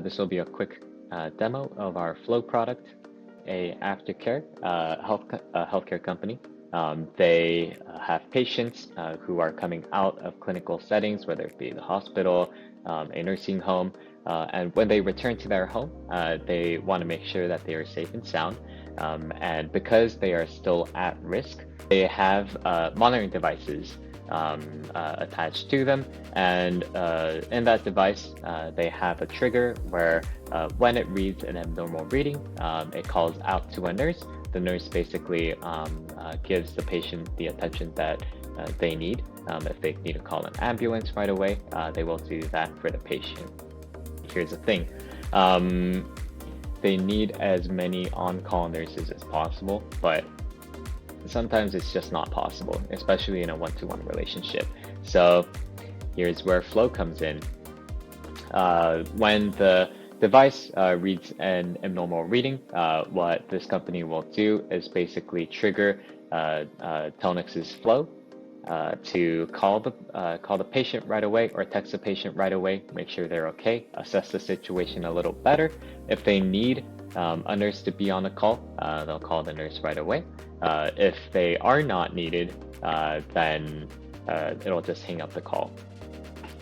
This will be a quick demo of our Flow product, a aftercare healthcare company. They have patients who are coming out of clinical settings, whether it be the hospital, a nursing home, and when they return to their home, they want to make sure that they are safe and sound. And because they are still at risk, they have monitoring devices attached to them, and in that device they have a trigger where when it reads an abnormal reading, it calls out to a nurse. The nurse basically gives the patient the attention that they need. If they need to call an ambulance right away, they will do that for the patient. Here's the thing. They need as many on-call nurses as possible, but sometimes it's just not possible, especially in a one-to-one relationship. So here's where Flow comes in. When the device reads an abnormal reading, what this company will do is basically trigger Telnyx's Flow to call the patient right away or text the patient right away, make sure they're okay, assess the situation a little better. If they need a nurse to be on the call, they'll call the nurse right away. If they are not needed, then it'll just hang up the call.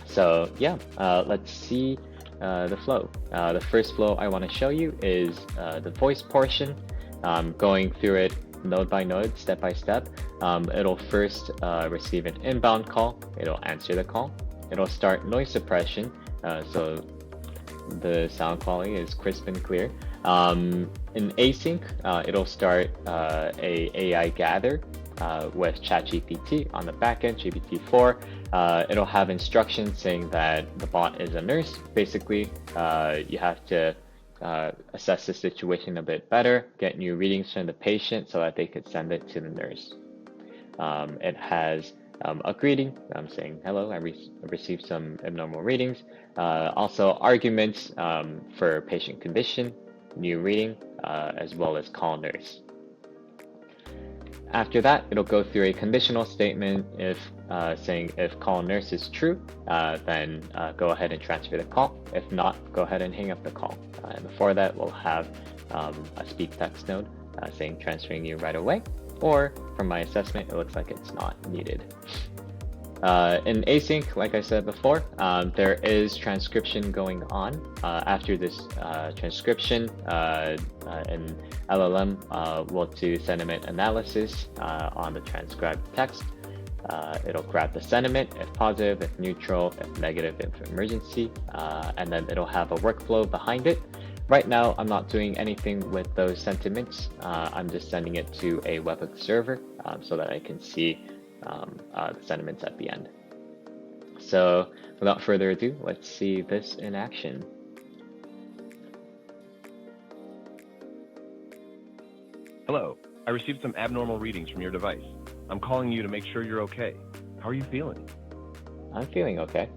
So yeah, let's see the flow. The first flow I want to show you is the voice portion. Going through it node by node, step by step. It'll first receive an inbound call. It'll answer the call. It'll start noise suppression, so the sound quality is crisp and clear. In async, it'll start a AI gather with ChatGPT on the backend, GPT-4. It'll have instructions saying that the bot is a nurse. Basically, you have to assess the situation a bit better, get new readings from the patient so that they could send it to the nurse. It has a greeting saying, hello, I received some abnormal readings. Also arguments for patient condition, new reading, as well as call nurse. After that, it'll go through a conditional statement saying if call nurse is true, then go ahead and transfer the call. If not, go ahead and hang up the call. And before that, we'll have a speak text node saying transferring you right away, or from my assessment, it looks like it's not needed. In async, like I said before, there is transcription going on. After this transcription, an LLM will do sentiment analysis on the transcribed text. It'll grab the sentiment, if positive, if neutral, if negative, if emergency, and then it'll have a workflow behind it. Right now, I'm not doing anything with those sentiments. I'm just sending it to a webhook server so that I can see the sentiments at the end. So without further ado, let's see this in action. Hello, I received some abnormal readings from your device. I'm calling you to make sure you're okay. How are you feeling? I'm feeling okay.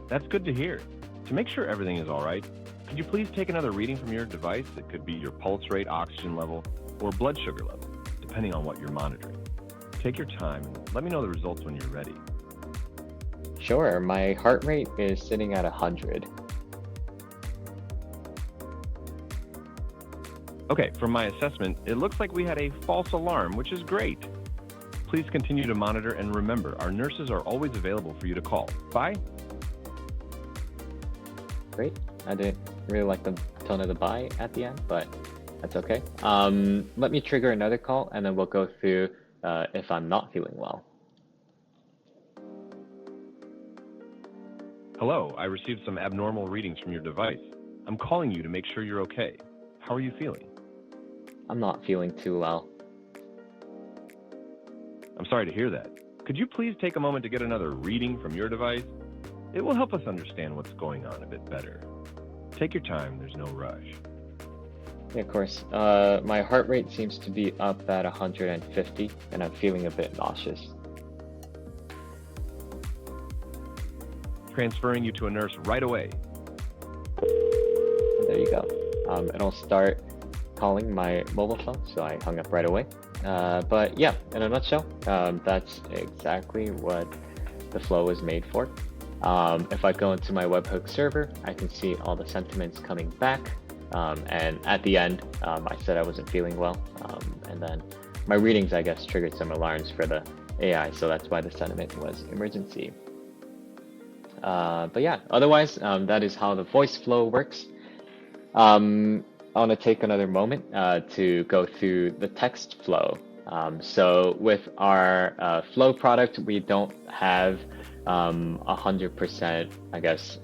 That's good to hear. To make sure everything is all right, could you please take another reading from your device? It could be your pulse rate, oxygen level, or blood sugar level, depending on what you're monitoring. Take your time and let me know the results when you're ready. Sure, my heart rate is sitting at 100. Okay, from my assessment, it looks like we had a false alarm, which is great. Please continue to monitor, and remember, our nurses are always available for you to call. Bye. Great. I didn't really like the tone of the bye at the end, but that's okay. Let me trigger another call, and then we'll go through if I'm not feeling well. Hello, I received some abnormal readings from your device. I'm calling you to make sure you're okay. How are you feeling? I'm not feeling too well. I'm sorry to hear that. Could you please take a moment to get another reading from your device? It will help us understand what's going on a bit better. Take your time, there's no rush. Yeah, of course. My heart rate seems to be up at 150, and I'm feeling a bit nauseous. Transferring you to a nurse right away. And there you go. It'll start calling my mobile phone, so I hung up right away. But yeah, in a nutshell, that's exactly what the flow is made for. If I go into my webhook server, I can see all the sentiments coming back. And at the end, I said I wasn't feeling well. And then my readings, I guess, triggered some alarms for the AI. So that's why the sentiment was emergency. But yeah, otherwise, that is how the voice flow works. I want to take another moment to go through the text flow. So with our flow product, we don't have 100%, I guess,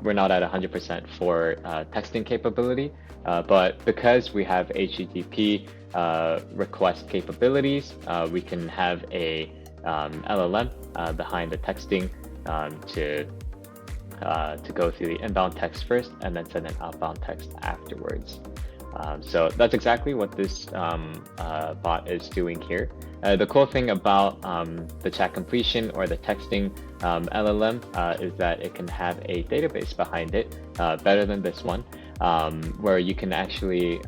we're not at 100% for texting capability, but because we have HTTP request capabilities, we can have a LLM behind the texting to go through the inbound text first and then send an outbound text afterwards. So that's exactly what this bot is doing here. The cool thing about the chat completion or the texting LLM is that it can have a database behind it, better than this one, where you can actually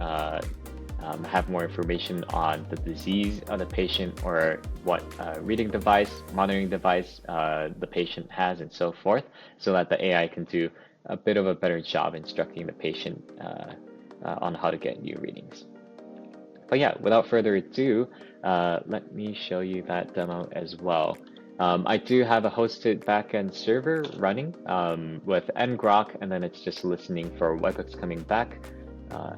have more information on the disease of the patient or what reading device, monitoring device the patient has, and so forth, so that the AI can do a bit of a better job instructing the patient on how to get new readings. But yeah, without further ado, let me show you that demo as well. I do have a hosted backend server running with ngrok, and then it's just listening for webhooks coming back.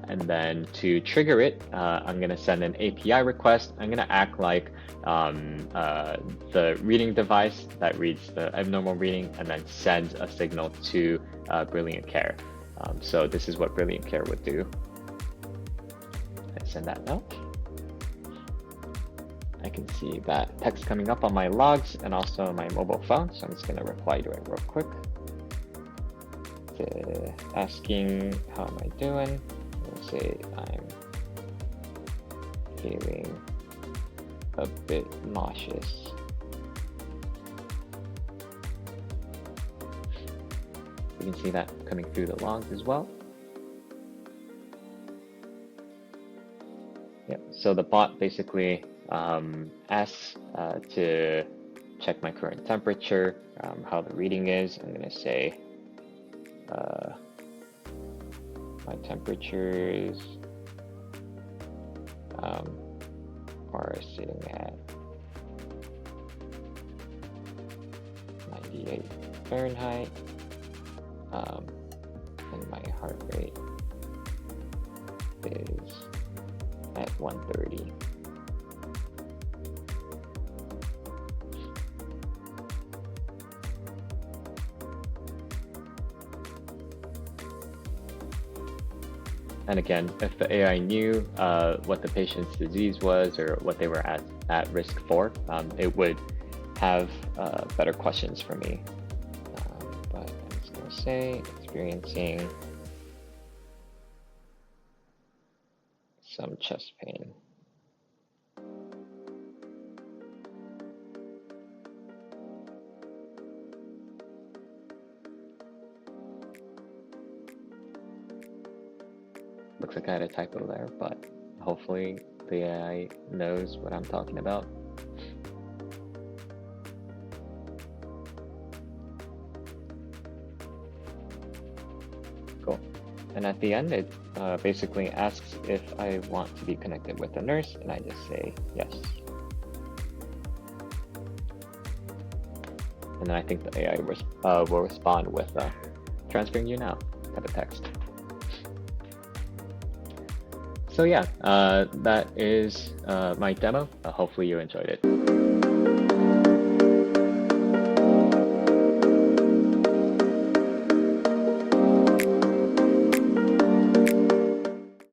And then to trigger it, I'm going to send an API request. I'm going to act like the reading device that reads the abnormal reading and then sends a signal to Brilliant Care. So this is what Brilliant Care would do. Let's send that now. I can see that text coming up on my logs and also my mobile phone. So I'm just going to reply to it real quick. Asking, how am I doing? Let's say I'm feeling a bit nauseous. You can see that coming through the logs as well. Yep, so the bot basically asks to check my current temperature, how the reading is. I'm going to say my temperatures are sitting at 98 Fahrenheit, and my heart rate is at 130. And again, if the AI knew what the patient's disease was or what they were at risk for, it would have better questions for me. But I'm just going to say experiencing some chest pain. Looks like I had a typo there, but hopefully the AI knows what I'm talking about. Cool. And at the end, it basically asks if I want to be connected with a nurse, and I just say yes. And then I think the AI will respond with transferring you now type of text. So yeah, that is my demo. Hopefully you enjoyed it.